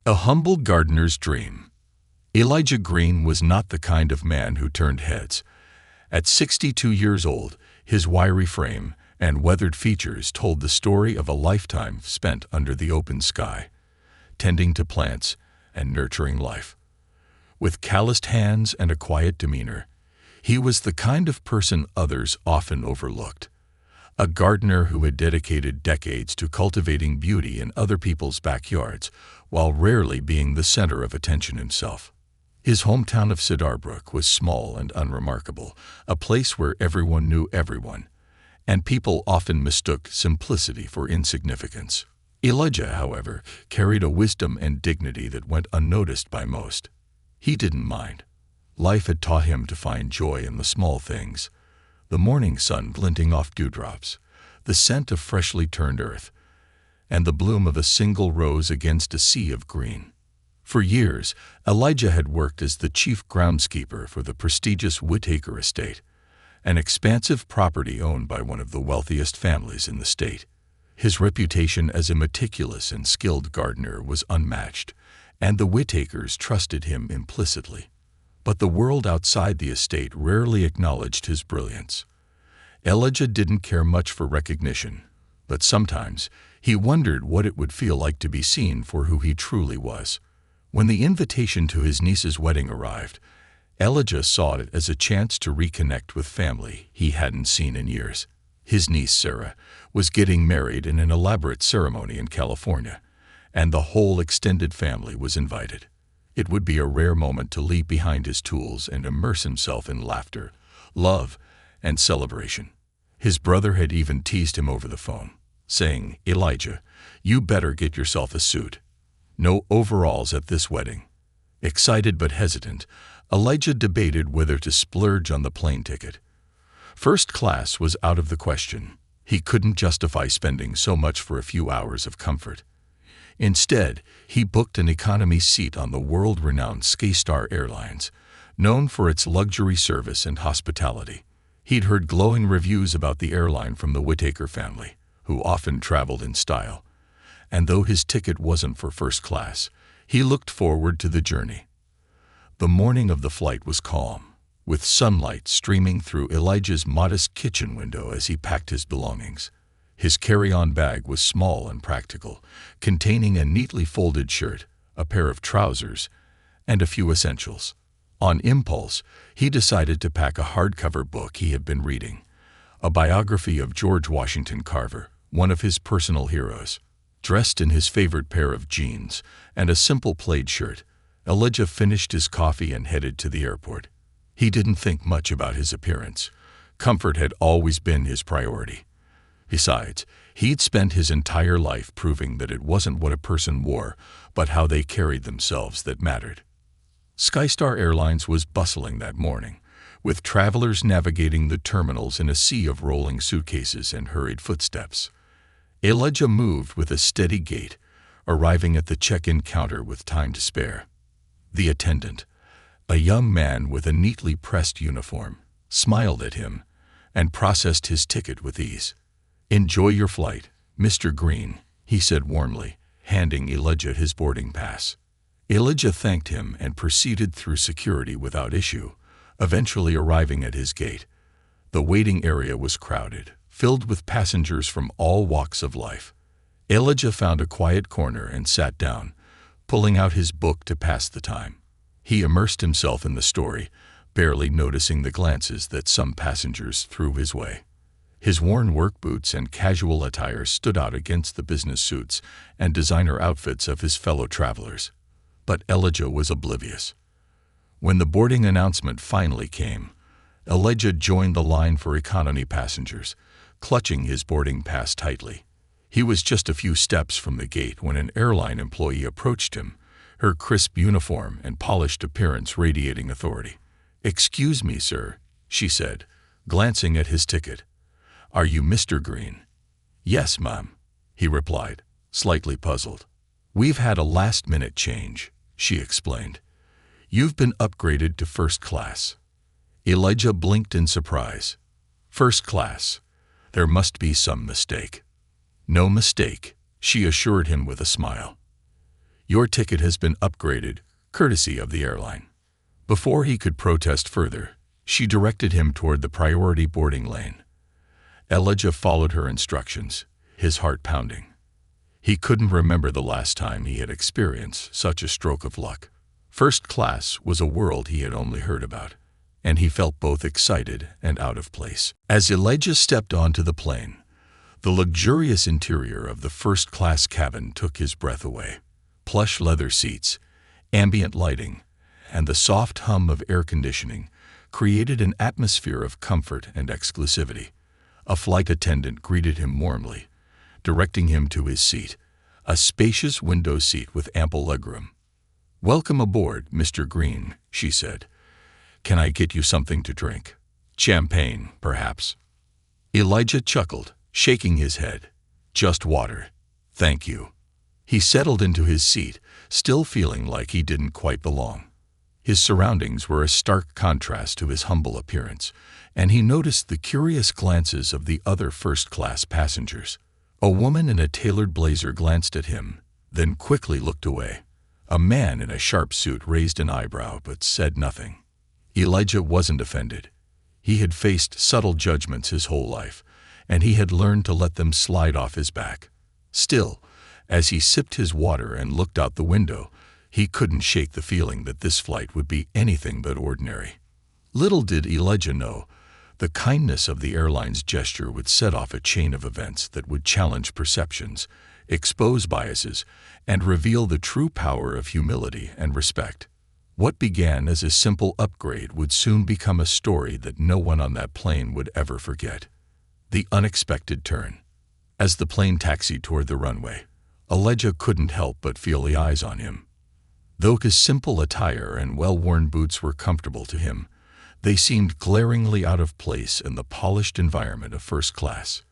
A humble gardener's dream. Elijah Green was not the kind of man who turned heads. At 62 years old, his wiry frame and weathered features told the story of a lifetime spent under the open sky, tending to plants and nurturing life. With calloused hands and a quiet demeanor, he was the kind of person others often overlooked. A gardener who had dedicated decades to cultivating beauty in other people's backyards, while rarely being the center of attention himself. His hometown of Cedarbrook was small and unremarkable, a place where everyone knew everyone, and people often mistook simplicity for insignificance. Elijah, however, carried a wisdom and dignity that went unnoticed by most. He didn't mind. Life had taught him to find joy in the small things: the morning sun glinting off dewdrops, the scent of freshly turned earth, and the bloom of a single rose against a sea of green. For years, Elijah had worked as the chief groundskeeper for the prestigious Whittaker estate, an expansive property owned by one of the wealthiest families in the state. His reputation as a meticulous and skilled gardener was unmatched, and the Whittakers trusted him implicitly. But the world outside the estate rarely acknowledged his brilliance. Elijah didn't care much for recognition, but sometimes he wondered what it would feel like to be seen for who he truly was. When the invitation to his niece's wedding arrived, Elijah saw it as a chance to reconnect with family he hadn't seen in years. His niece, Sarah, was getting married in an elaborate ceremony in California, and the whole extended family was invited. It would be a rare moment to leap behind his tools and immerse himself in laughter, love, and celebration. His brother had even teased him over the phone, saying, "Elijah, you better get yourself a suit. No overalls at this wedding." Excited but hesitant, Elijah debated whether to splurge on the plane ticket. First class was out of the question. He couldn't justify spending so much for a few hours of comfort. Instead, he booked an economy seat on the world-renowned Skystar Airlines, known for its luxury service and hospitality. He'd heard glowing reviews about the airline from the Whittaker family, who often traveled in style. And though his ticket wasn't for first class, he looked forward to the journey. The morning of the flight was calm, with sunlight streaming through Elijah's modest kitchen window as he packed his belongings. His carry-on bag was small and practical, containing a neatly folded shirt, a pair of trousers, and a few essentials. On impulse, he decided to pack a hardcover book he had been reading, a biography of George Washington Carver, one of his personal heroes. Dressed in his favorite pair of jeans and a simple plaid shirt, Elijah finished his coffee and headed to the airport. He didn't think much about his appearance. Comfort had always been his priority. Besides, he'd spent his entire life proving that it wasn't what a person wore, but how they carried themselves that mattered. Skystar Airlines was bustling that morning, with travelers navigating the terminals in a sea of rolling suitcases and hurried footsteps. Elijah moved with a steady gait, arriving at the check-in counter with time to spare. The attendant, a young man with a neatly pressed uniform, smiled at him and processed his ticket with ease. "Enjoy your flight, Mr. Green," he said warmly, handing Elijah his boarding pass. Elijah thanked him and proceeded through security without issue, eventually arriving at his gate. The waiting area was crowded, filled with passengers from all walks of life. Elijah found a quiet corner and sat down, pulling out his book to pass the time. He immersed himself in the story, barely noticing the glances that some passengers threw his way. His worn work boots and casual attire stood out against the business suits and designer outfits of his fellow travelers. But Elijah was oblivious. When the boarding announcement finally came, Elijah joined the line for economy passengers, clutching his boarding pass tightly. He was just a few steps from the gate when an airline employee approached him, her crisp uniform and polished appearance radiating authority. "Excuse me, sir," she said, glancing at his ticket. "Are you Mr. Green?" "Yes, ma'am," he replied, slightly puzzled. "We've had a last-minute change," she explained. "You've been upgraded to first class." Elijah blinked in surprise. "First class? There must be some mistake." "No mistake," she assured him with a smile. Your ticket has been upgraded, courtesy of the airline." Before he could protest further, she directed him toward the priority boarding lane. Elijah followed her instructions, his heart pounding. He couldn't remember the last time he had experienced such a stroke of luck. First class was a world he had only heard about, and he felt both excited and out of place. As Elijah stepped onto the plane, the luxurious interior of the first-class cabin took his breath away. Plush leather seats, ambient lighting, and the soft hum of air conditioning created an atmosphere of comfort and exclusivity. A flight attendant greeted him warmly, directing him to his seat, a spacious window seat with ample legroom. "Welcome aboard, Mr. Green," she said. "Can I get you something to drink? Champagne, perhaps?" Elijah chuckled, shaking his head. "Just water, thank you." He settled into his seat, still feeling like he didn't quite belong. His surroundings were a stark contrast to his humble appearance, and he noticed the curious glances of the other first-class passengers. A woman in a tailored blazer glanced at him, then quickly looked away. A man in a sharp suit raised an eyebrow but said nothing. Elijah wasn't offended. He had faced subtle judgments his whole life, and he had learned to let them slide off his back. Still, as he sipped his water and looked out the window, he couldn't shake the feeling that this flight would be anything but ordinary. Little did Elijah know, the kindness of the airline's gesture would set off a chain of events that would challenge perceptions, expose biases, and reveal the true power of humility and respect. What began as a simple upgrade would soon become a story that no one on that plane would ever forget. The unexpected turn. As the plane taxied toward the runway, Elijah couldn't help but feel the eyes on him. Though his simple attire and well-worn boots were comfortable to him, they seemed glaringly out of place in the polished environment of first class.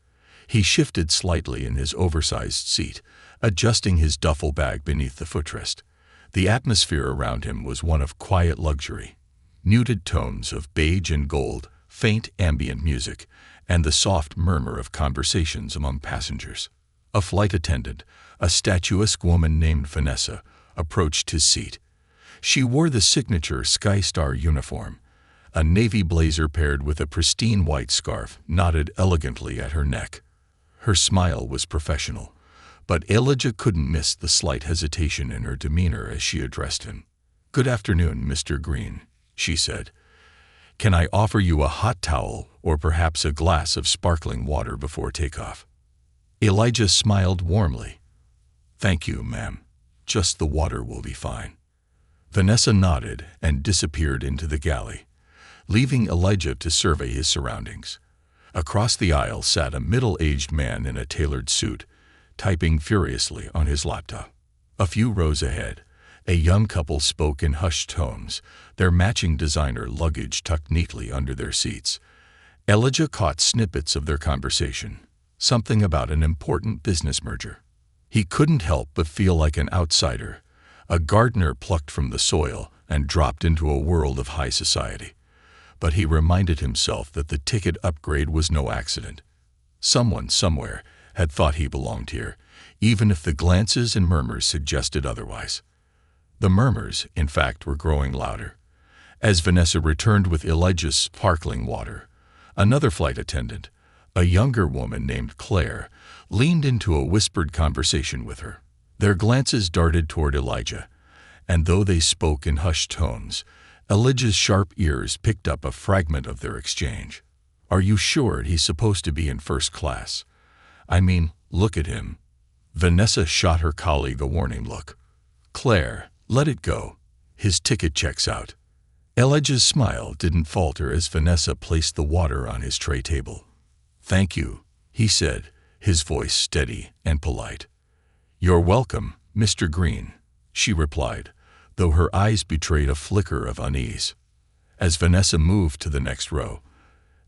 He shifted slightly in his oversized seat, adjusting his duffel bag beneath the footrest. The atmosphere around him was one of quiet luxury. Muted tones of beige and gold, faint ambient music, and the soft murmur of conversations among passengers. A flight attendant, a statuesque woman named Vanessa, approached his seat. She wore the signature Sky Star uniform, a navy blazer paired with a pristine white scarf knotted elegantly at her neck. Her smile was professional, but Elijah couldn't miss the slight hesitation in her demeanor as she addressed him. "Good afternoon, Mr. Green," she said. "Can I offer you a hot towel or perhaps a glass of sparkling water before takeoff?" Elijah smiled warmly. "Thank you, ma'am. Just the water will be fine." Vanessa nodded and disappeared into the galley, leaving Elijah to survey his surroundings. Across the aisle sat a middle-aged man in a tailored suit, typing furiously on his laptop. A few rows ahead, a young couple spoke in hushed tones, their matching designer luggage tucked neatly under their seats. Elijah caught snippets of their conversation, something about an important business merger. He couldn't help but feel like an outsider, a gardener plucked from the soil and dropped into a world of high society. But he reminded himself that the ticket upgrade was no accident. Someone somewhere had thought he belonged here, even if the glances and murmurs suggested otherwise. The murmurs, in fact, were growing louder. As Vanessa returned with Elijah's sparkling water, another flight attendant, a younger woman named Claire, leaned into a whispered conversation with her. Their glances darted toward Elijah, and though they spoke in hushed tones, Elijah's sharp ears picked up a fragment of their exchange. "Are you sure he's supposed to be in first class? I mean, look at him." Vanessa shot her colleague a warning look. "Claire, let it go. His ticket checks out." Elijah's smile didn't falter as Vanessa placed the water on his tray table. "Thank you," he said, his voice steady and polite. "You're welcome, Mr. Green," she replied, though her eyes betrayed a flicker of unease. As Vanessa moved to the next row,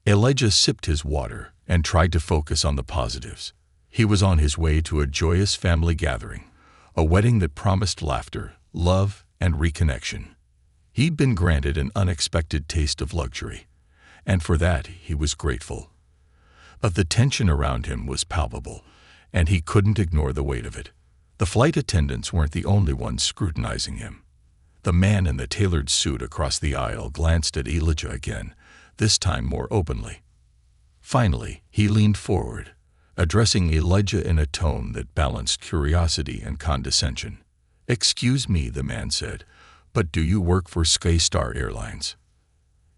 Elijah sipped his water and tried to focus on the positives. He was on his way to a joyous family gathering, a wedding that promised laughter, love, and reconnection. He'd been granted an unexpected taste of luxury, and for that he was grateful. But the tension around him was palpable, and he couldn't ignore the weight of it. The flight attendants weren't the only ones scrutinizing him. The man in the tailored suit across the aisle glanced at Elijah again, this time more openly. Finally, he leaned forward, addressing Elijah in a tone that balanced curiosity and condescension. "Excuse me," the man said, "but do you work for Skystar Airlines?"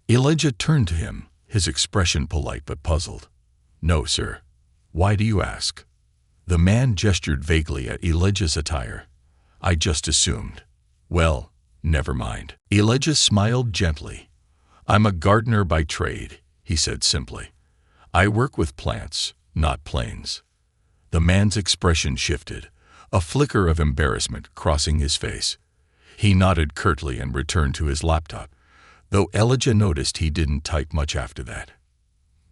Elijah turned to him, his expression polite but puzzled. "No, sir. Why do you ask?" The man gestured vaguely at Elijah's attire. "I just assumed." "Well, never mind." Elijah smiled gently. "I'm a gardener by trade," he said simply. "I work with plants, not planes." The man's expression shifted, a flicker of embarrassment crossing his face. He nodded curtly and returned to his laptop, though Elijah noticed he didn't type much after that.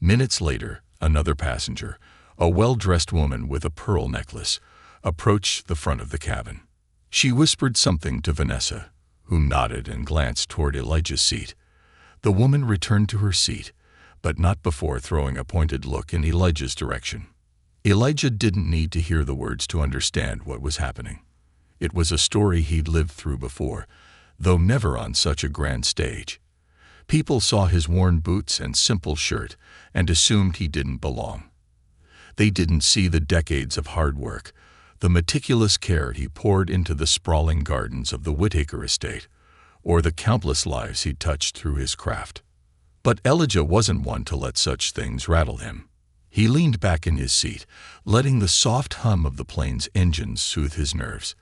Minutes later, another passenger, a well-dressed woman with a pearl necklace, approached the front of the cabin. She whispered something to Vanessa, who nodded and glanced toward Elijah's seat. The woman returned to her seat, but not before throwing a pointed look in Elijah's direction. Elijah didn't need to hear the words to understand what was happening. It was a story he'd lived through before, though never on such a grand stage. People saw his worn boots and simple shirt and assumed he didn't belong. They didn't see the decades of hard work, the meticulous care he poured into the sprawling gardens of the Whittaker estate, or the countless lives he touched through his craft. But Elijah wasn't one to let such things rattle him. He leaned back in his seat, letting the soft hum of the plane's engines soothe his nerves.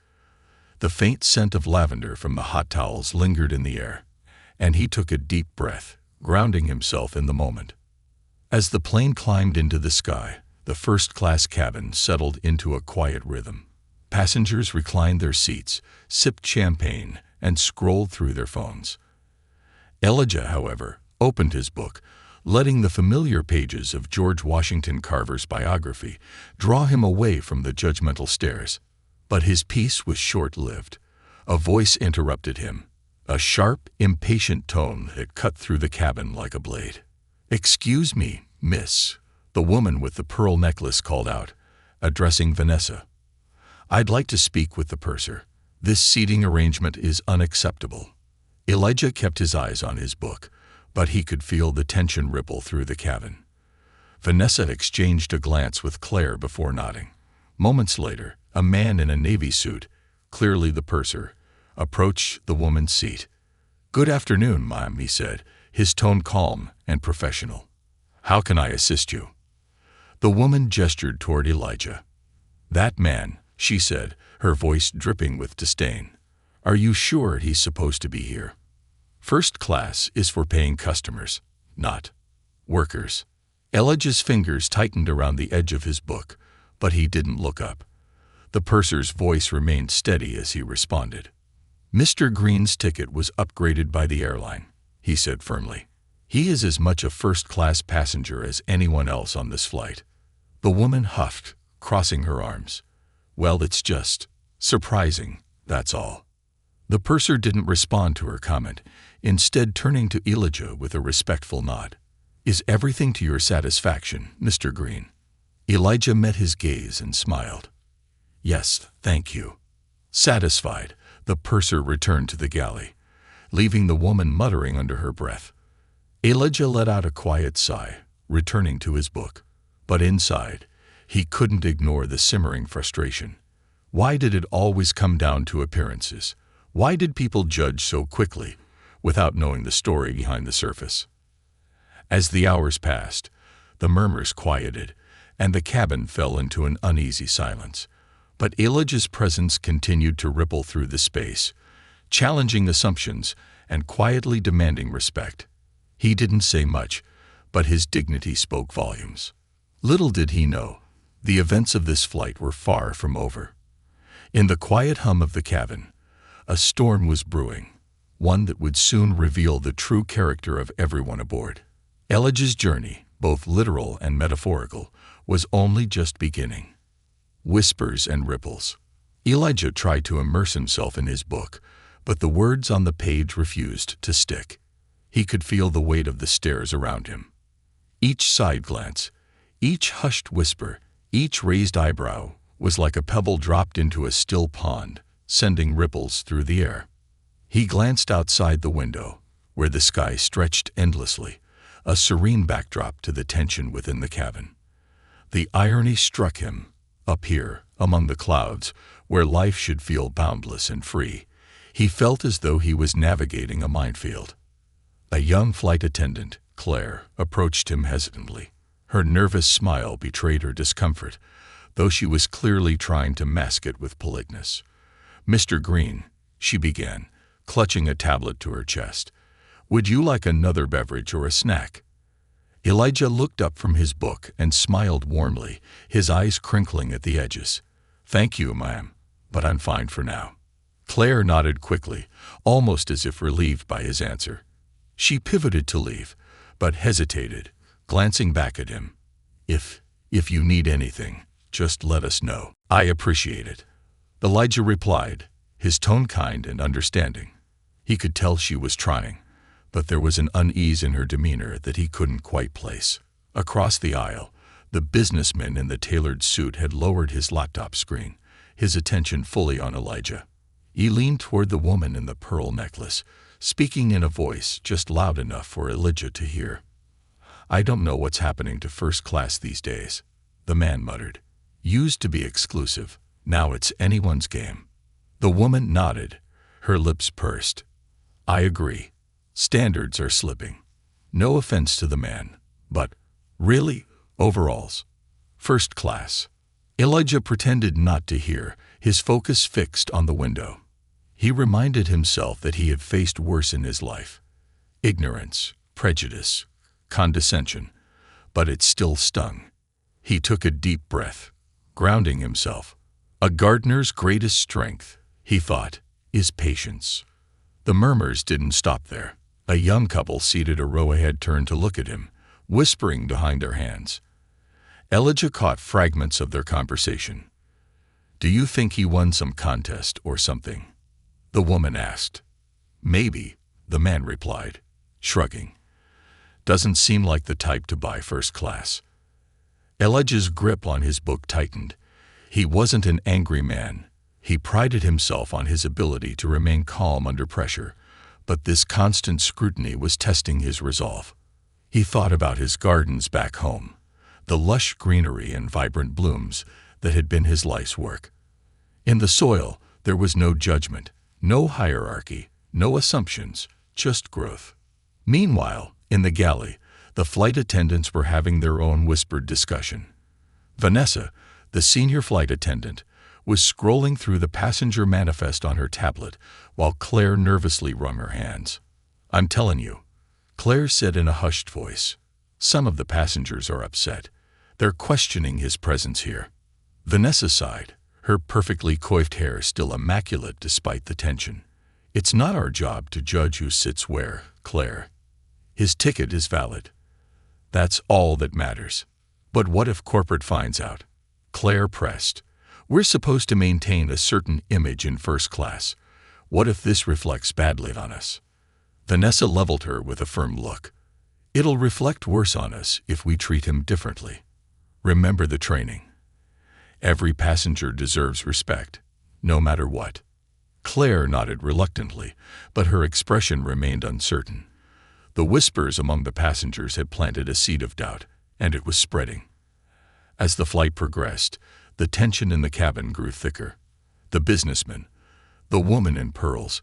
The faint scent of lavender from the hot towels lingered in the air, and he took a deep breath, grounding himself in the moment. As the plane climbed into the sky, the first-class cabin settled into a quiet rhythm. Passengers reclined their seats, sipped champagne, and scrolled through their phones. Elijah, however, opened his book, letting the familiar pages of George Washington Carver's biography draw him away from the judgmental stares. But his peace was short-lived. A voice interrupted him, a sharp, impatient tone that cut through the cabin like a blade. "Excuse me, miss," the woman with the pearl necklace called out, addressing Vanessa. "I'd like to speak with the purser. This seating arrangement is unacceptable." Elijah kept his eyes on his book, but he could feel the tension ripple through the cabin. Vanessa exchanged a glance with Claire before nodding. Moments later, a man in a navy suit, clearly the purser, approached the woman's seat. "Good afternoon, ma'am," he said, his tone calm and professional. "How can I assist you?" The woman gestured toward Elijah. "That man," she said, her voice dripping with disdain. "Are you sure he's supposed to be here? First class is for paying customers, not workers." Elijah's fingers tightened around the edge of his book, but he didn't look up. The purser's voice remained steady as he responded. "Mr. Green's ticket was upgraded by the airline," he said firmly. "He is as much a first-class passenger as anyone else on this flight." The woman huffed, crossing her arms. "Well, it's just surprising, that's all." The purser didn't respond to her comment, instead turning to Elijah with a respectful nod. "Is everything to your satisfaction, Mr. Green?" Elijah met his gaze and smiled. "Yes, thank you." Satisfied, the purser returned to the galley, leaving the woman muttering under her breath. Elijah let out a quiet sigh, returning to his book. But inside, he couldn't ignore the simmering frustration. Why did it always come down to appearances? Why did people judge so quickly, without knowing the story behind the surface? As the hours passed, the murmurs quieted, and the cabin fell into an uneasy silence. But Elijah's presence continued to ripple through the space, challenging assumptions and quietly demanding respect. He didn't say much, but his dignity spoke volumes. Little did he know, the events of this flight were far from over. In the quiet hum of the cabin, a storm was brewing, one that would soon reveal the true character of everyone aboard. Elijah's journey, both literal and metaphorical, was only just beginning. Whispers and ripples. Elijah tried to immerse himself in his book, but the words on the page refused to stick. He could feel the weight of the stares around him. Each side glance, each hushed whisper, each raised eyebrow was like a pebble dropped into a still pond, sending ripples through the air. He glanced outside the window, where the sky stretched endlessly, a serene backdrop to the tension within the cabin. The irony struck him. Up here, among the clouds, where life should feel boundless and free, he felt as though he was navigating a minefield. A young flight attendant, Claire, approached him hesitantly. Her nervous smile betrayed her discomfort, though she was clearly trying to mask it with politeness. "Mr. Green," she began, clutching a tablet to her chest, "would you like another beverage or a snack?" Elijah looked up from his book and smiled warmly, his eyes crinkling at the edges. "Thank you, ma'am, but I'm fine for now." Claire nodded quickly, almost as if relieved by his answer. She pivoted to leave, but hesitated, glancing back at him. If you need anything, just let us know. I appreciate it." Elijah replied, his tone kind and understanding. He could tell she was trying, but there was an unease in her demeanor that he couldn't quite place. Across the aisle, the businessman in the tailored suit had lowered his laptop screen, his attention fully on Elijah. He leaned toward the woman in the pearl necklace, speaking in a voice just loud enough for Elijah to hear. "I don't know what's happening to first class these days," the man muttered. "Used to be exclusive, now it's anyone's game." The woman nodded, her lips pursed. "I agree. Standards are slipping. No offense to the man, but really, overalls. First class." Elijah pretended not to hear, his focus fixed on the window. He reminded himself that he had faced worse in his life. Ignorance, prejudice, condescension, but it still stung. He took a deep breath, grounding himself. A gardener's greatest strength, he thought, is patience. The murmurs didn't stop there. A young couple seated a row ahead turned to look at him, whispering behind their hands. Elijah caught fragments of their conversation. "Do you think he won some contest or something?" the woman asked. "Maybe," the man replied, shrugging. "Doesn't seem like the type to buy first class." Elijah's grip on his book tightened. He wasn't an angry man. He prided himself on his ability to remain calm under pressure, but this constant scrutiny was testing his resolve. He thought about his gardens back home, the lush greenery and vibrant blooms that had been his life's work. In the soil, there was no judgment, no hierarchy, no assumptions, just growth. Meanwhile, in the galley, the flight attendants were having their own whispered discussion. Vanessa, the senior flight attendant, was scrolling through the passenger manifest on her tablet while Claire nervously wrung her hands. "I'm telling you," Claire said in a hushed voice. "Some of the passengers are upset. They're questioning his presence here." Vanessa sighed, her perfectly coiffed hair still immaculate despite the tension. "It's not our job to judge who sits where, Claire. His ticket is valid. That's all that matters." "But what if corporate finds out?" Claire pressed. "We're supposed to maintain a certain image in first class. What if this reflects badly on us?" Vanessa leveled her with a firm look. "It'll reflect worse on us if we treat him differently. Remember the training. Every passenger deserves respect, no matter what." Claire nodded reluctantly, but her expression remained uncertain. The whispers among the passengers had planted a seed of doubt, and it was spreading. As the flight progressed, the tension in the cabin grew thicker. The businessman, the woman in pearls,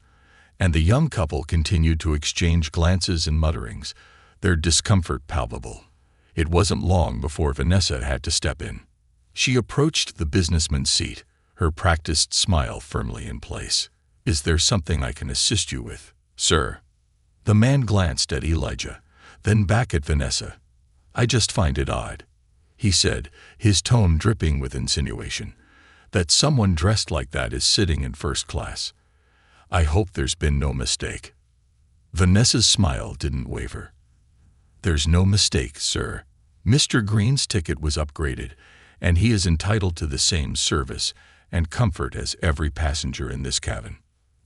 and the young couple continued to exchange glances and mutterings, their discomfort palpable. It wasn't long before Vanessa had to step in. She approached the businessman's seat, her practiced smile firmly in place. "Is there something I can assist you with, sir?" The man glanced at Elijah, then back at Vanessa. "I just find it odd," he said, his tone dripping with insinuation, "that someone dressed like that is sitting in first class. I hope there's been no mistake." Vanessa's smile didn't waver. "There's no mistake, sir. Mr. Green's ticket was upgraded, and he is entitled to the same service and comfort as every passenger in this cabin."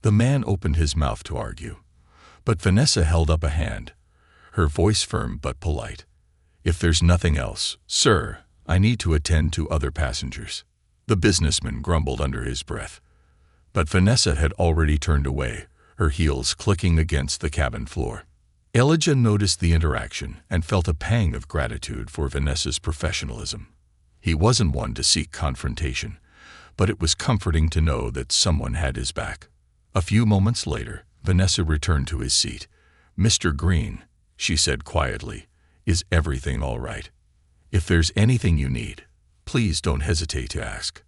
The man opened his mouth to argue, but Vanessa held up a hand, her voice firm but polite. "If there's nothing else, sir, I need to attend to other passengers." The businessman grumbled under his breath. But Vanessa had already turned away, her heels clicking against the cabin floor. Elijah noticed the interaction and felt a pang of gratitude for Vanessa's professionalism. He wasn't one to seek confrontation, but it was comforting to know that someone had his back. A few moments later, Vanessa returned to his seat. "Mr. Green," she said quietly, "is everything all right? If there's anything you need, please don't hesitate to ask."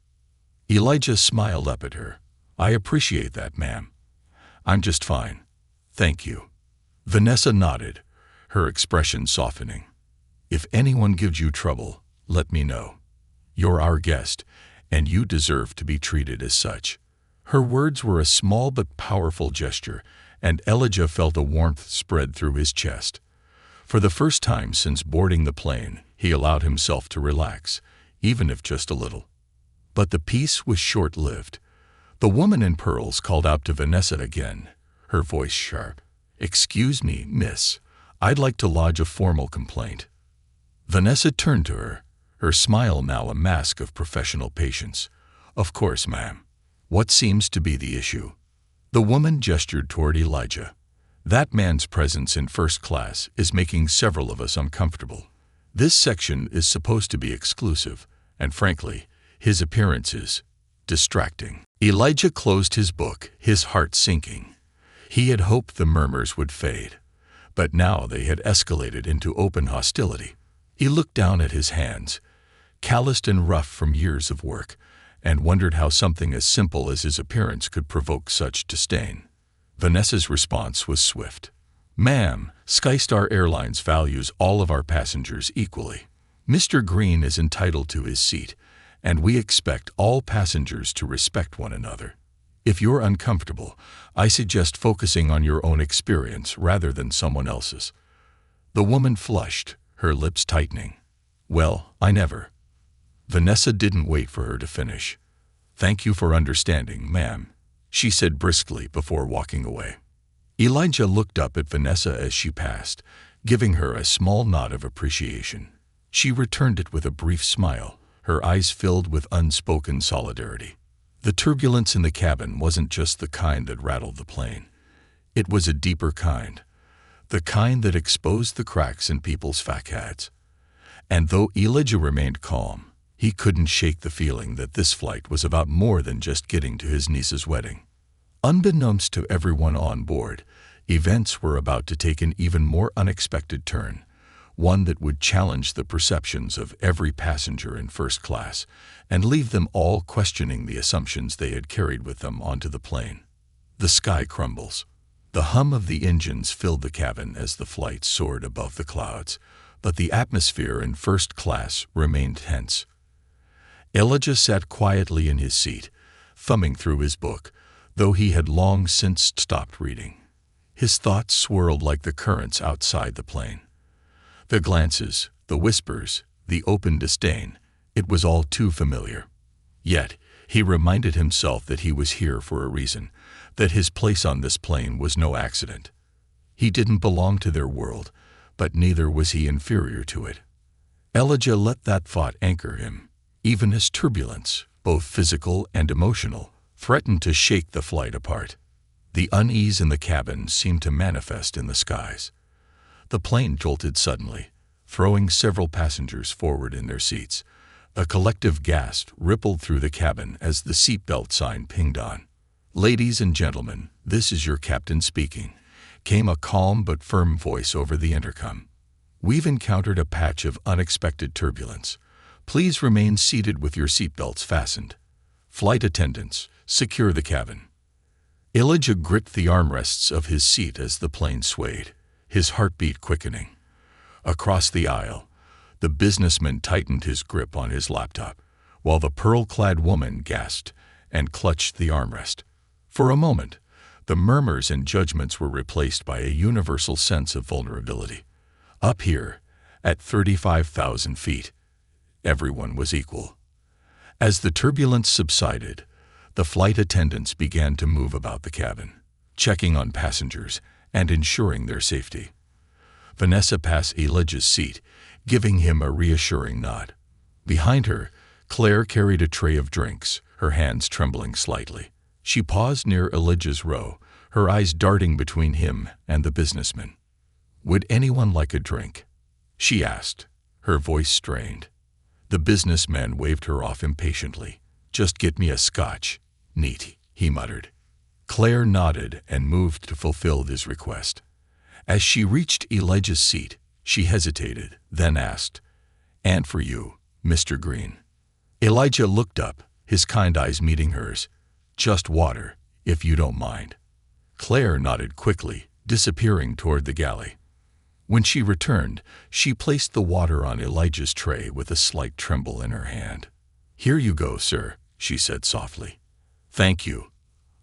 Elijah smiled up at her. "I appreciate that, ma'am. I'm just fine. Thank you." Vanessa nodded, her expression softening. "If anyone gives you trouble, let me know. You're our guest, and you deserve to be treated as such." Her words were a small but powerful gesture, and Elijah felt a warmth spread through his chest. For the first time since boarding the plane, he allowed himself to relax, even if just a little. But the peace was short-lived. The woman in pearls called out to Vanessa again, her voice sharp. "Excuse me, miss. I'd like to lodge a formal complaint." Vanessa turned to her, her smile now a mask of professional patience. "Of course, ma'am. What seems to be the issue?" The woman gestured toward Elijah. "That man's presence in first class is making several of us uncomfortable. This section is supposed to be exclusive, and frankly, his appearance is distracting." Elijah closed his book, his heart sinking. He had hoped the murmurs would fade, but now they had escalated into open hostility. He looked down at his hands, calloused and rough from years of work, and wondered how something as simple as his appearance could provoke such disdain. Vanessa's response was swift. "Ma'am, Skystar Airlines values all of our passengers equally. Mr. Green is entitled to his seat, and we expect all passengers to respect one another. If you're uncomfortable, I suggest focusing on your own experience rather than someone else's." The woman flushed, her lips tightening. "Well, I never." Vanessa didn't wait for her to finish. "Thank you for understanding, ma'am," she said briskly before walking away. Elijah looked up at Vanessa as she passed, giving her a small nod of appreciation. She returned it with a brief smile, her eyes filled with unspoken solidarity. The turbulence in the cabin wasn't just the kind that rattled the plane. It was a deeper kind, the kind that exposed the cracks in people's facades. And though Elijah remained calm, he couldn't shake the feeling that this flight was about more than just getting to his niece's wedding. Unbeknownst to everyone on board, events were about to take an even more unexpected turn, one that would challenge the perceptions of every passenger in first class and leave them all questioning the assumptions they had carried with them onto the plane. The sky crumbles. The hum of the engines filled the cabin as the flight soared above the clouds, but the atmosphere in first class remained tense. Elijah sat quietly in his seat, thumbing through his book, though he had long since stopped reading. His thoughts swirled like the currents outside the plane. The glances, the whispers, the open disdain, it was all too familiar. Yet, he reminded himself that he was here for a reason, that his place on this plane was no accident. He didn't belong to their world, but neither was he inferior to it. Elijah let that thought anchor him. Even as turbulence, both physical and emotional, threatened to shake the flight apart. The unease in the cabin seemed to manifest in the skies. The plane jolted suddenly, throwing several passengers forward in their seats. A collective gasp rippled through the cabin as the seatbelt sign pinged on. "Ladies and gentlemen, this is your captain speaking," came a calm but firm voice over the intercom. "We've encountered a patch of unexpected turbulence. Please remain seated with your seatbelts fastened. Flight attendants, secure the cabin." Elijah gripped the armrests of his seat as the plane swayed, his heartbeat quickening. Across the aisle, the businessman tightened his grip on his laptop, while the pearl-clad woman gasped and clutched the armrest. For a moment, the murmurs and judgments were replaced by a universal sense of vulnerability. Up here, at 35,000 feet, everyone was equal. As the turbulence subsided, the flight attendants began to move about the cabin, checking on passengers and ensuring their safety. Vanessa passed Elijah's seat, giving him a reassuring nod. Behind her, Claire carried a tray of drinks, her hands trembling slightly. She paused near Elijah's row, her eyes darting between him and the businessman. "Would anyone like a drink?" she asked, her voice strained. The businessman waved her off impatiently. "Just get me a scotch, neat," he muttered. Claire nodded and moved to fulfill his request. As she reached Elijah's seat, she hesitated, then asked, "And for you, Mr. Green?" Elijah looked up, his kind eyes meeting hers. "Just water, if you don't mind." Claire nodded quickly, disappearing toward the galley. When she returned, she placed the water on Elijah's tray with a slight tremble in her hand. "Here you go, sir," she said softly. "Thank you,"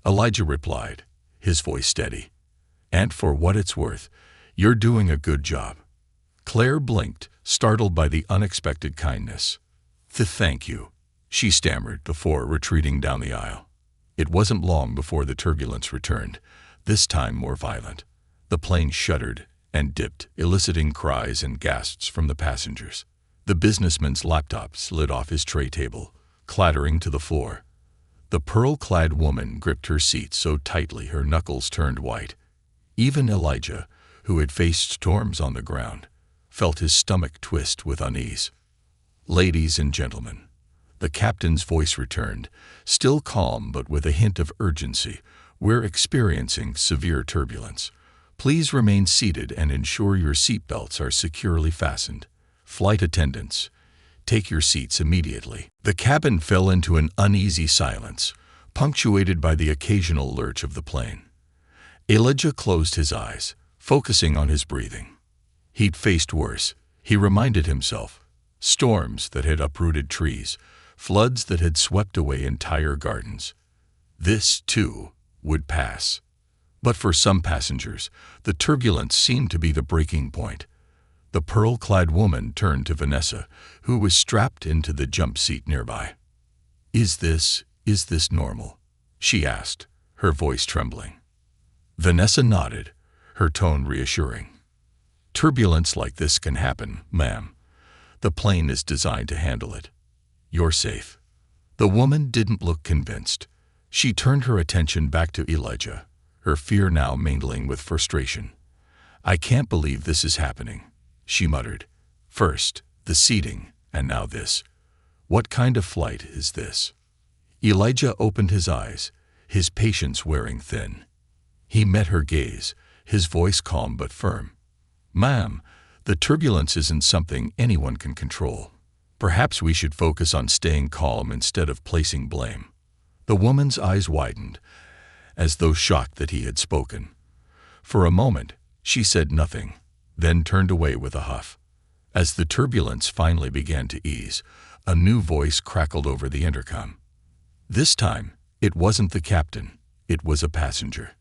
Elijah replied, his voice steady. "And for what it's worth, you're doing a good job." Claire blinked, startled by the unexpected kindness. Thank you," she stammered before retreating down the aisle. It wasn't long before the turbulence returned, this time more violent. The plane shuddered and dipped, eliciting cries and gasps from the passengers. The businessman's laptop slid off his tray table, clattering to the floor. The pearl-clad woman gripped her seat so tightly her knuckles turned white. Even Elijah, who had faced storms on the ground, felt his stomach twist with unease. "Ladies and gentlemen," the captain's voice returned, still calm but with a hint of urgency, "we're experiencing severe turbulence. Please remain seated and ensure your seatbelts are securely fastened. Flight attendants, take your seats immediately." The cabin fell into an uneasy silence, punctuated by the occasional lurch of the plane. Elijah closed his eyes, focusing on his breathing. He'd faced worse, he reminded himself. Storms that had uprooted trees, floods that had swept away entire gardens. This, too, would pass. But for some passengers, the turbulence seemed to be the breaking point. The pearl-clad woman turned to Vanessa, who was strapped into the jump seat nearby. Is this normal?" she asked, her voice trembling. Vanessa nodded, her tone reassuring. "Turbulence like this can happen, ma'am. The plane is designed to handle it. You're safe." The woman didn't look convinced. She turned her attention back to Elijah, her fear now mingling with frustration. "I can't believe this is happening," she muttered. "First, the seating, and now this. What kind of flight is this?" Elijah opened his eyes, his patience wearing thin. He met her gaze, his voice calm but firm. "Ma'am, the turbulence isn't something anyone can control. Perhaps we should focus on staying calm instead of placing blame." The woman's eyes widened, as though shocked that he had spoken. For a moment, she said nothing, then turned away with a huff. As the turbulence finally began to ease, a new voice crackled over the intercom. This time, it wasn't the captain, it was a passenger.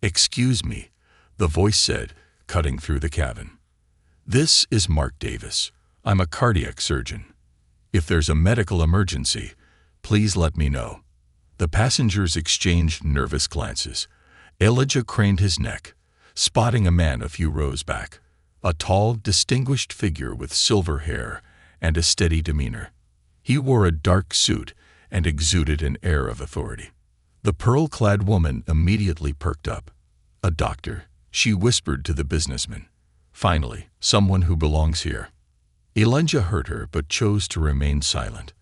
"Excuse me," the voice said, cutting through the cabin. "This is Mark Davis. I'm a cardiac surgeon. If there's a medical emergency, please let me know." The passengers exchanged nervous glances. Elijah craned his neck, spotting a man a few rows back, a tall, distinguished figure with silver hair and a steady demeanor. He wore a dark suit and exuded an air of authority. The pearl-clad woman immediately perked up. "A doctor," she whispered to the businessman. "Finally, someone who belongs here." Elijah heard her but chose to remain silent.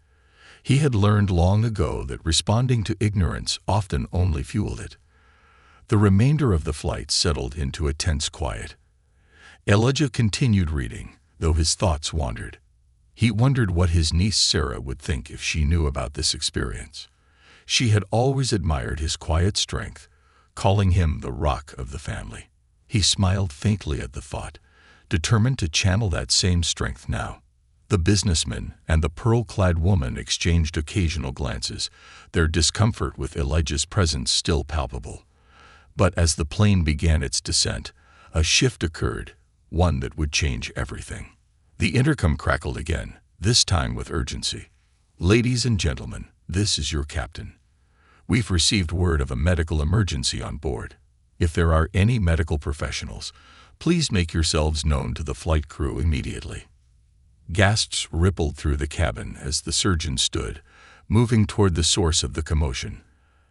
He had learned long ago that responding to ignorance often only fueled it. The remainder of the flight settled into a tense quiet. Elijah continued reading, though his thoughts wandered. He wondered what his niece Sarah would think if she knew about this experience. She had always admired his quiet strength, calling him the rock of the family. He smiled faintly at the thought, determined to channel that same strength now. The businessman and the pearl-clad woman exchanged occasional glances, their discomfort with Elijah's presence still palpable. But as the plane began its descent, a shift occurred, one that would change everything. The intercom crackled again, this time with urgency. "Ladies and gentlemen, this is your captain. We've received word of a medical emergency on board. If there are any medical professionals, please make yourselves known to the flight crew immediately." Gasps rippled through the cabin as the surgeon stood, moving toward the source of the commotion,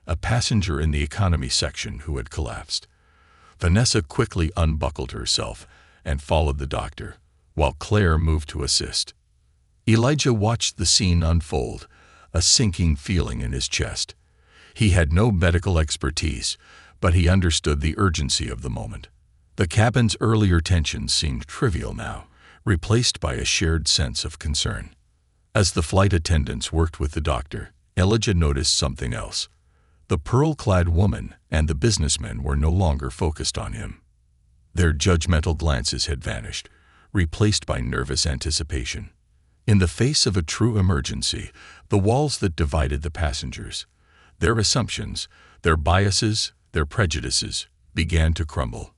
a passenger in the economy section who had collapsed. Vanessa quickly unbuckled herself and followed the doctor, while Claire moved to assist. Elijah watched the scene unfold, a sinking feeling in his chest. He had no medical expertise, but he understood the urgency of the moment. The cabin's earlier tensions seemed trivial now, replaced by a shared sense of concern. As the flight attendants worked with the doctor, Elijah noticed something else. The pearl-clad woman and the businessmen were no longer focused on him. Their judgmental glances had vanished, replaced by nervous anticipation. In the face of a true emergency, the walls that divided the passengers, their assumptions, their biases, their prejudices, began to crumble.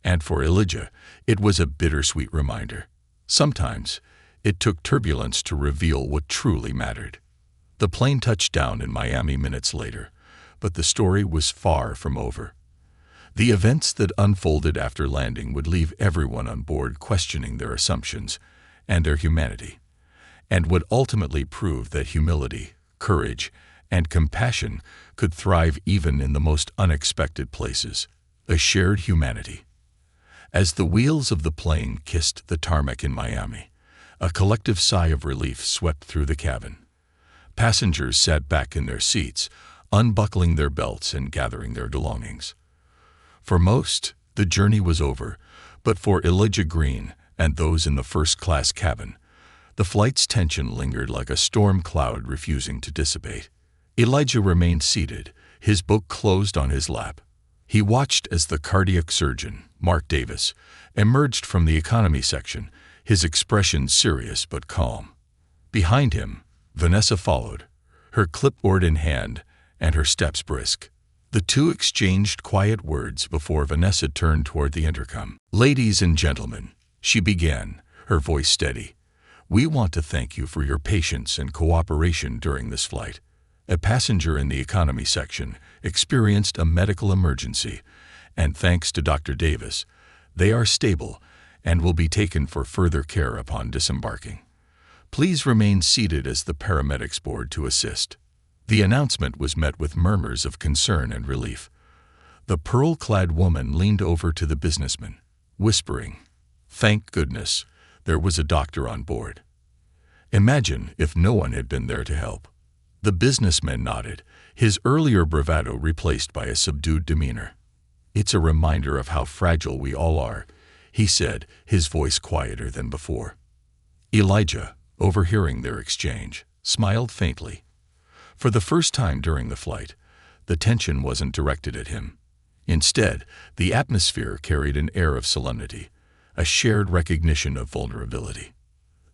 And for Elijah, it was a bittersweet reminder. Sometimes, it took turbulence to reveal what truly mattered. The plane touched down in Miami minutes later, but the story was far from over. The events that unfolded after landing would leave everyone on board questioning their assumptions and their humanity, and would ultimately prove that humility, courage, and compassion could thrive even in the most unexpected places, a shared humanity. As the wheels of the plane kissed the tarmac in Miami, a collective sigh of relief swept through the cabin. Passengers sat back in their seats, unbuckling their belts and gathering their belongings. For most, the journey was over, but for Elijah Green and those in the first-class cabin, the flight's tension lingered like a storm cloud refusing to dissipate. Elijah remained seated, his book closed on his lap. He watched as the cardiac surgeon, Mark Davis, emerged from the economy section, his expression serious but calm. Behind him, Vanessa followed, her clipboard in hand and her steps brisk. The two exchanged quiet words before Vanessa turned toward the intercom. "Ladies and gentlemen," she began, her voice steady, "we want to thank you for your patience and cooperation during this flight. A passenger in the economy section experienced a medical emergency, and thanks to Dr. Davis, they are stable and will be taken for further care upon disembarking. Please remain seated as the paramedics board to assist." The announcement was met with murmurs of concern and relief. The pearl-clad woman leaned over to the businessman, whispering, "Thank goodness, there was a doctor on board. Imagine if no one had been there to help." The businessman nodded, his earlier bravado replaced by a subdued demeanor. "It's a reminder of how fragile we all are," he said, his voice quieter than before. Elijah, overhearing their exchange, smiled faintly. For the first time during the flight, the tension wasn't directed at him. Instead, the atmosphere carried an air of solemnity, a shared recognition of vulnerability.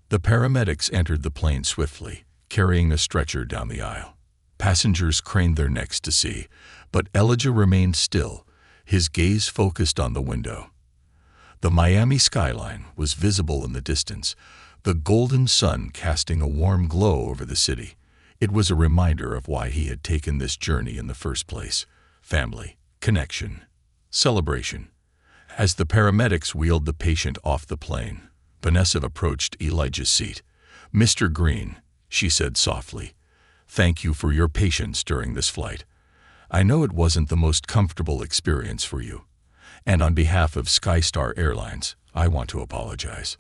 The paramedics entered the plane swiftly, carrying a stretcher down the aisle. Passengers craned their necks to see, but Elijah remained still, his gaze focused on the window. The Miami skyline was visible in the distance, the golden sun casting a warm glow over the city. It was a reminder of why he had taken this journey in the first place: family, connection, celebration. As the paramedics wheeled the patient off the plane, Vanessa approached Elijah's seat. "Mr. Green," she said softly, "thank you for your patience during this flight. I know it wasn't the most comfortable experience for you, and on behalf of Skystar Airlines, I want to apologize."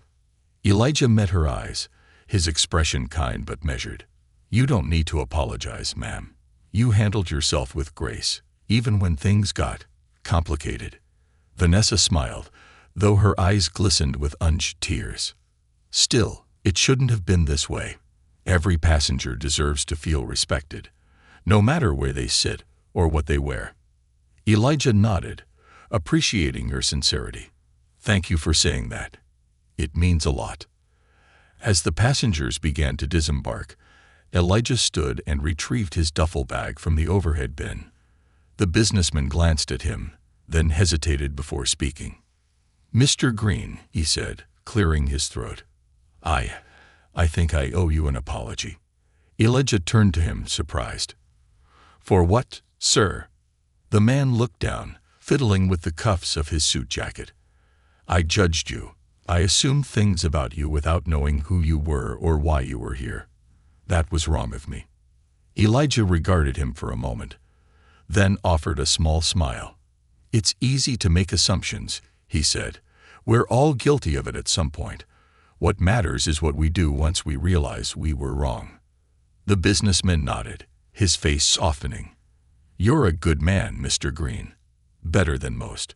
Elijah met her eyes, his expression kind but measured. "You don't need to apologize, ma'am. You handled yourself with grace, even when things got complicated." Vanessa smiled, though her eyes glistened with unused tears. "Still, it shouldn't have been this way. Every passenger deserves to feel respected, no matter where they sit or what they wear." Elijah nodded, appreciating her sincerity. "Thank you for saying that. It means a lot." As the passengers began to disembark, Elijah stood and retrieved his duffel bag from the overhead bin. The businessman glanced at him, then hesitated before speaking. "Mr. Green," he said, clearing his throat, I think I owe you an apology." Elijah turned to him, surprised. "For what, sir?" The man looked down, fiddling with the cuffs of his suit jacket. "I judged you. I assumed things about you without knowing who you were or why you were here. That was wrong of me." Elijah regarded him for a moment, then offered a small smile. "It's easy to make assumptions," he said. "We're all guilty of it at some point. What matters is what we do once we realize we were wrong." The businessman nodded, his face softening. "You're a good man, Mr. Green. Better than most."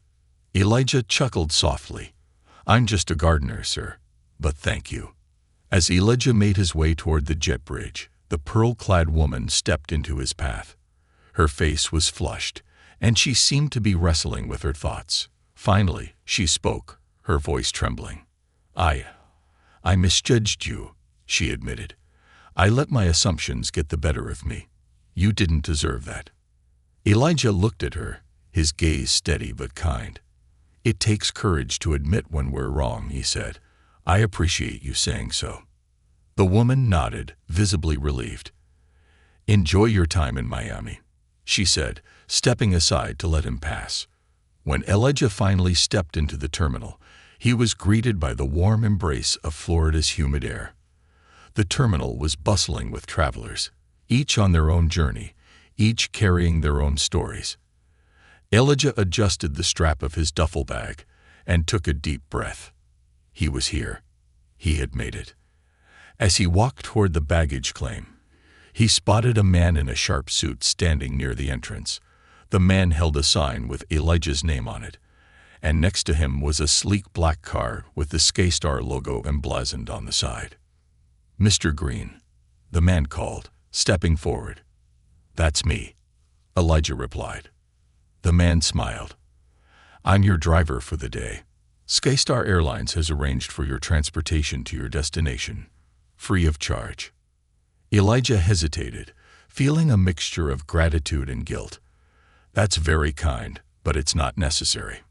Elijah chuckled softly. "I'm just a gardener, sir, but thank you." As Elijah made his way toward the jet bridge, the pearl-clad woman stepped into his path. Her face was flushed, and she seemed to be wrestling with her thoughts. Finally, she spoke, her voice trembling. I misjudged you," she admitted. "I let my assumptions get the better of me. You didn't deserve that." Elijah looked at her, his gaze steady but kind. "It takes courage to admit when we're wrong," he said. "I appreciate you saying so." The woman nodded, visibly relieved. "Enjoy your time in Miami," she said, stepping aside to let him pass. When Elijah finally stepped into the terminal, he was greeted by the warm embrace of Florida's humid air. The terminal was bustling with travelers, each on their own journey, each carrying their own stories. Elijah adjusted the strap of his duffel bag and took a deep breath. He was here. He had made it. As he walked toward the baggage claim, he spotted a man in a sharp suit standing near the entrance. The man held a sign with Elijah's name on it, and next to him was a sleek black car with the Skystar logo emblazoned on the side. "Mr. Green," the man called, stepping forward. "That's me," Elijah replied. The man smiled. "I'm your driver for the day. Skystar Airlines has arranged for your transportation to your destination, free of charge." Elijah hesitated, feeling a mixture of gratitude and guilt. "That's very kind, but it's not necessary."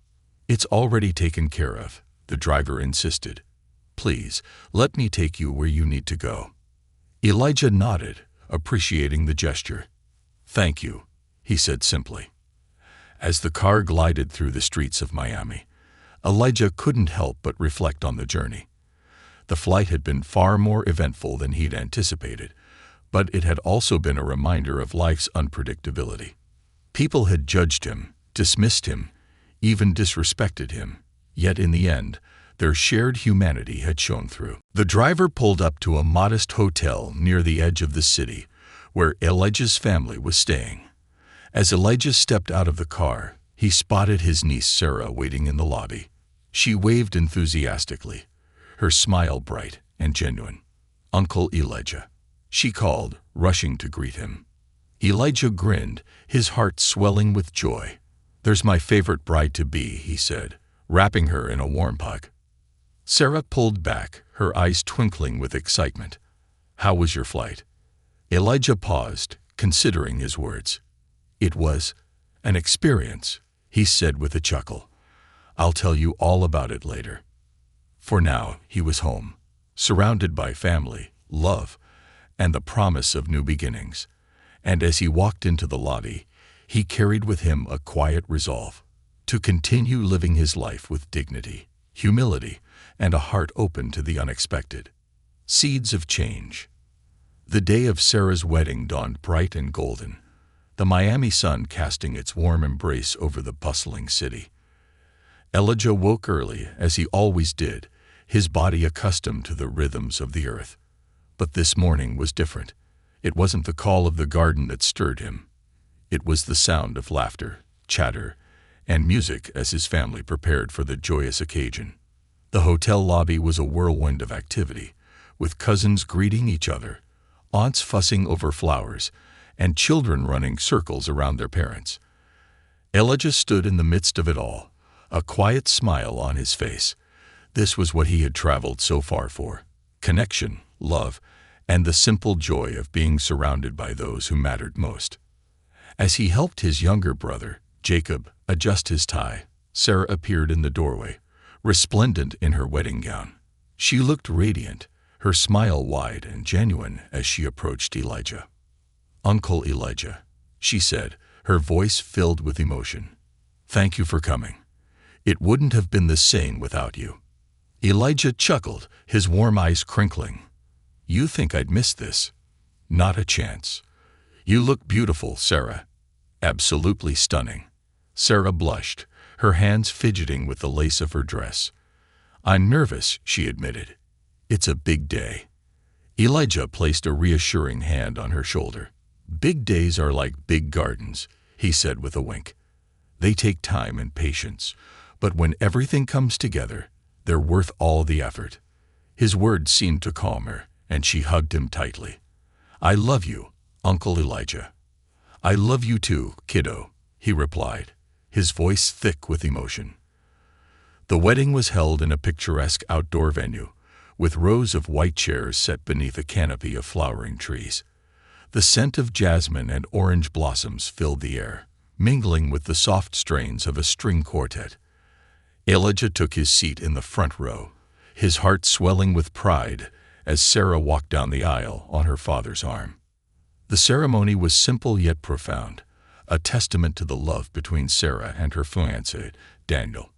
"It's already taken care of," the driver insisted. "Please, let me take you where you need to go." Elijah nodded, appreciating the gesture. "Thank you," he said simply. As the car glided through the streets of Miami, Elijah couldn't help but reflect on the journey. The flight had been far more eventful than he'd anticipated, but it had also been a reminder of life's unpredictability. People had judged him, dismissed him, even disrespected him, yet in the end, their shared humanity had shone through. The driver pulled up to a modest hotel near the edge of the city, where Elijah's family was staying. As Elijah stepped out of the car, he spotted his niece Sarah waiting in the lobby. She waved enthusiastically, her smile bright and genuine. "Uncle Elijah," she called, rushing to greet him. Elijah grinned, his heart swelling with joy. "There's my favorite bride-to-be," he said, wrapping her in a warm hug. Sarah pulled back, her eyes twinkling with excitement. "How was your flight?" Elijah paused, considering his words. "It was an experience," he said with a chuckle. "I'll tell you all about it later." For now, he was home, surrounded by family, love, and the promise of new beginnings. And as he walked into the lobby, he carried with him a quiet resolve to continue living his life with dignity, humility, and a heart open to the unexpected. Seeds of change. The day of Sarah's wedding dawned bright and golden, the Miami sun casting its warm embrace over the bustling city. Elijah woke early, as he always did, his body accustomed to the rhythms of the earth. But this morning was different. It wasn't the call of the garden that stirred him. It was the sound of laughter, chatter, and music as his family prepared for the joyous occasion. The hotel lobby was a whirlwind of activity, with cousins greeting each other, aunts fussing over flowers, and children running circles around their parents. Elijah stood in the midst of it all, a quiet smile on his face. This was what he had traveled so far for: connection, love, and the simple joy of being surrounded by those who mattered most. As he helped his younger brother, Jacob, adjust his tie, Sarah appeared in the doorway, resplendent in her wedding gown. She looked radiant, her smile wide and genuine as she approached Elijah. "Uncle Elijah," she said, her voice filled with emotion. "Thank you for coming. It wouldn't have been the same without you." Elijah chuckled, his warm eyes crinkling. You think I'd miss this? Not a chance. You look beautiful, Sarah. Absolutely stunning. Sarah blushed, her hands fidgeting with the lace of her dress. I'm nervous, she admitted. It's a big day. Elijah placed a reassuring hand on her shoulder. Big days are like big gardens, he said with a wink. They take time and patience, but when everything comes together, they're worth all the effort. His words seemed to calm her, and she hugged him tightly. I love you, Uncle Elijah. I love you too, kiddo, he replied, his voice thick with emotion. The wedding was held in a picturesque outdoor venue, with rows of white chairs set beneath a canopy of flowering trees. The scent of jasmine and orange blossoms filled the air, mingling with the soft strains of a string quartet. Elijah took his seat in the front row, his heart swelling with pride as Sarah walked down the aisle on her father's arm. The ceremony was simple yet profound, a testament to the love between Sarah and her fiancé, Daniel.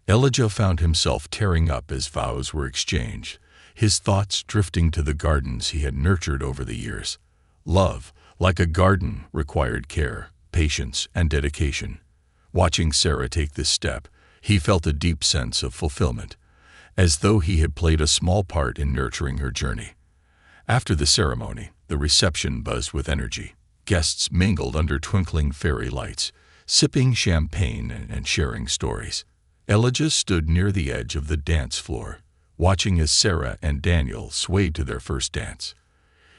Elijah found himself tearing up as vows were exchanged, his thoughts drifting to the gardens he had nurtured over the years. Love, like a garden, required care, patience, and dedication. Watching Sarah take this step, he felt a deep sense of fulfillment, as though he had played a small part in nurturing her journey. After the ceremony, the reception buzzed with energy. Guests mingled under twinkling fairy lights, sipping champagne and sharing stories. Elijah stood near the edge of the dance floor, watching as Sarah and Daniel swayed to their first dance.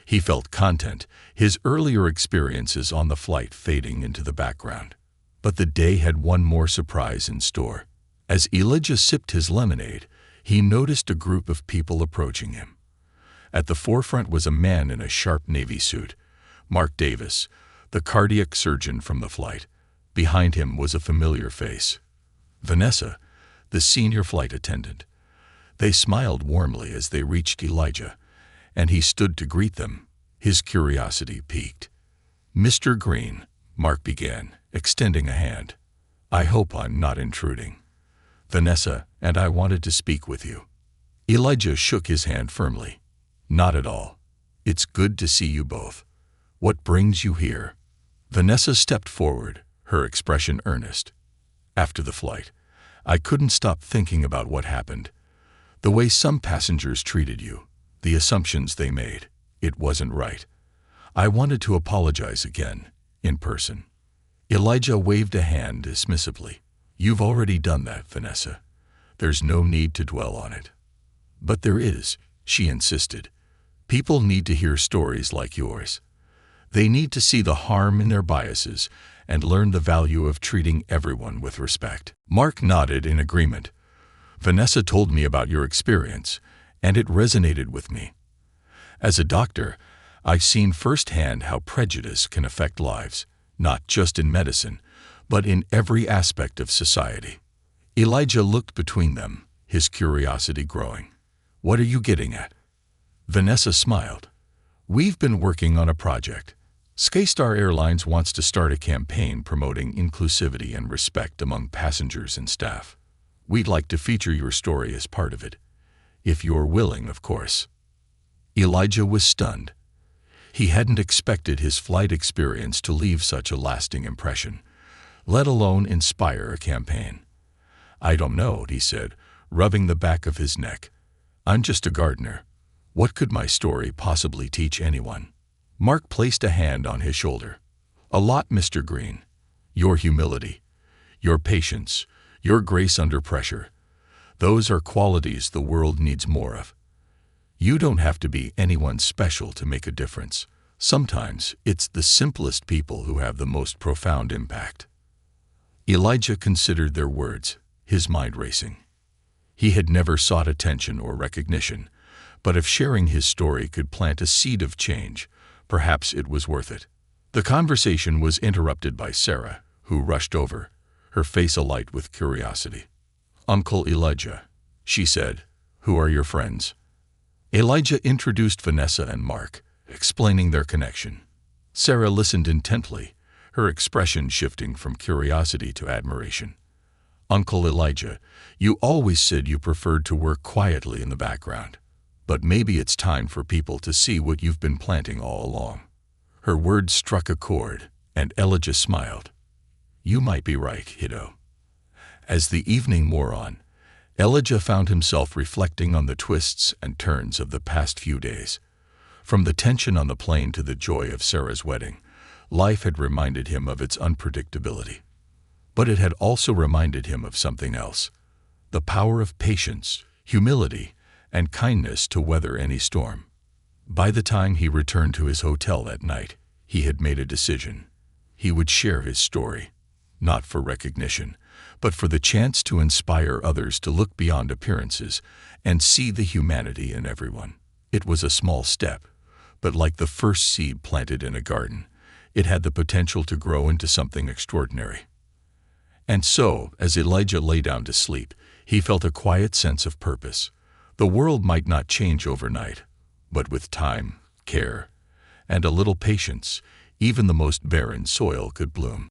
He felt content, his earlier experiences on the flight fading into the background. But the day had one more surprise in store. As Elijah sipped his lemonade, he noticed a group of people approaching him. At the forefront was a man in a sharp navy suit, Mark Davis, the cardiac surgeon from the flight. Behind him was a familiar face, Vanessa, the senior flight attendant. They smiled warmly as they reached Elijah, and he stood to greet them, his curiosity piqued. Mr. Green, Mark began, extending a hand. I hope I'm not intruding. Vanessa and I wanted to speak with you. Elijah shook his hand firmly. Not at all. It's good to see you both. What brings you here? Vanessa stepped forward, her expression earnest. After the flight, I couldn't stop thinking about what happened. The way some passengers treated you, the assumptions they made, it wasn't right. I wanted to apologize again, in person. Elijah waved a hand dismissively. You've already done that, Vanessa. There's no need to dwell on it. But there is, she insisted. People need to hear stories like yours. They need to see the harm in their biases and learn the value of treating everyone with respect. Mark nodded in agreement. Vanessa told me about your experience, and it resonated with me. As a doctor, I've seen firsthand how prejudice can affect lives, not just in medicine, but in every aspect of society. Elijah looked between them, his curiosity growing. What are you getting at? Vanessa smiled. We've been working on a project. SkyStar Airlines wants to start a campaign promoting inclusivity and respect among passengers and staff. We'd like to feature your story as part of it. If you're willing, of course. Elijah was stunned. He hadn't expected his flight experience to leave such a lasting impression, let alone inspire a campaign. I don't know, he said, rubbing the back of his neck. I'm just a gardener. What could my story possibly teach anyone? Mark placed a hand on his shoulder. A lot, Mr. Green. Your humility, your patience, your grace under pressure. Those are qualities the world needs more of. You don't have to be anyone special to make a difference. Sometimes it's the simplest people who have the most profound impact. Elijah considered their words, his mind racing. He had never sought attention or recognition, but if sharing his story could plant a seed of change, perhaps it was worth it. The conversation was interrupted by Sarah, who rushed over, her face alight with curiosity. Uncle Elijah, she said, who are your friends? Elijah introduced Vanessa and Mark, explaining their connection. Sarah listened intently, her expression shifting from curiosity to admiration. "Uncle Elijah, you always said you preferred to work quietly in the background. But maybe it's time for people to see what you've been planting all along." Her words struck a chord, and Elijah smiled. "You might be right, kiddo." As the evening wore on, Elijah found himself reflecting on the twists and turns of the past few days. From the tension on the plane to the joy of Sarah's wedding, life had reminded him of its unpredictability. But it had also reminded him of something else: the power of patience, humility, and kindness to weather any storm. By the time he returned to his hotel that night, he had made a decision. He would share his story, not for recognition, but for the chance to inspire others to look beyond appearances and see the humanity in everyone. It was a small step, but like the first seed planted in a garden, it had the potential to grow into something extraordinary. And so, as Elijah lay down to sleep, he felt a quiet sense of purpose. The world might not change overnight, but with time, care, and a little patience, even the most barren soil could bloom.